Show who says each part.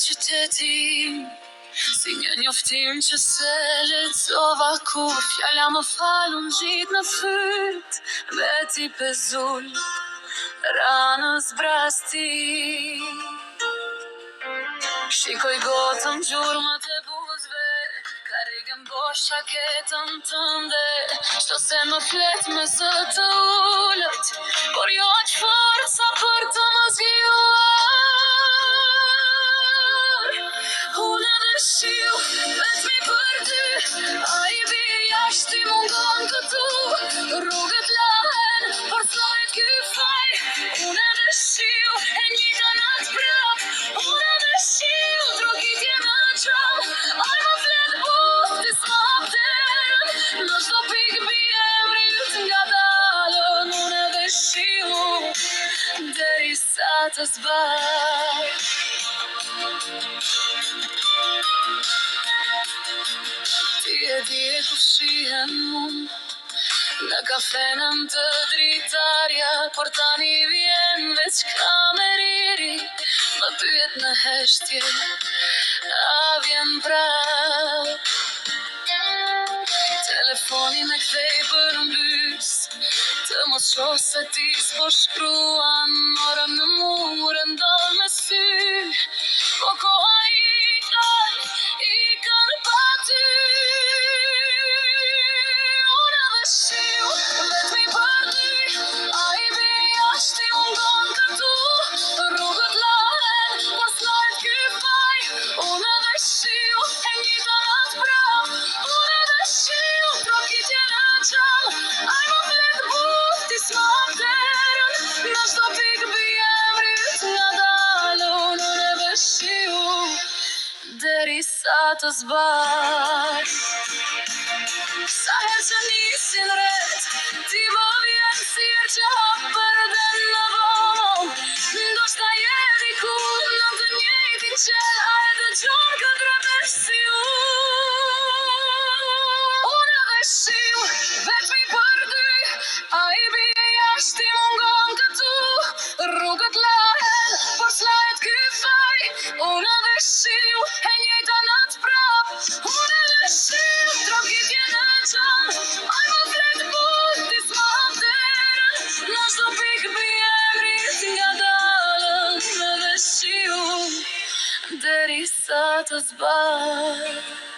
Speaker 1: qytetin, si një njoftim që se lexova kur fjala më falun gjit në fyt, veti pezull ranës brasti. Shikoj gotën gjurmët e buzëve, karrigën bosh shaketën tënde, çdo se më flet me zë të ullët, por jo aq forca për të më zgjuar. Unë dhe shiu, vetëm për ty, ai bie jashtë i mungon këtu, rrugët lahen, por s'lojt ky faj. Unë dhe shiu, e njëjta natë prap, unë dhe shiu, trokitje në qam, ai më flet buzë, s'ma hapterën, në çdo pikë bie emrit nga dalën. Unë dhe shiu, derisa të zbaj. Ti e di e ku shihem unë, në kafenën të dritarja, por tani vjen veç kameriri, më pyet në heshtje, a vjen prap. Telefonin e kthej për mbys, të mos shoh se ti s'po shkruan, morëm në mure ndodh me sy, po koha ikën pa ty. Unë dhe shiu, vetëm për ty, ai bie jashtë i mungon këtu, rrugët lahen, por s'lojt ky faj. Unë dhe shiu, e njëjta natë prap, unë dhe shiu, trokitje në qam, ai më flet buzë, ti s'ma hapterën, në çdo pikë bie emrit nga dalën. Unë dhe shiu, derisa të zbaj. Sa herë që nisin ret, ti më vjen si herë që hap përden në vomo, ndoshta je diku në të njëjtin qel, a e dëgjon këtë repesh si unë dhe shiu, vetëm për ty, ai bie jashtë i mungon këtu, rrugët lahen, por s'lojt ky faj. Unë dhe shiu, e njëjta natë prap, unë dhe shiu, trokitje në qam, ai më flet buzë, ti s'ma hapterën, në çdo pikë bie emrit nga dalën. Unë dhe shiu, derisa të zbaj.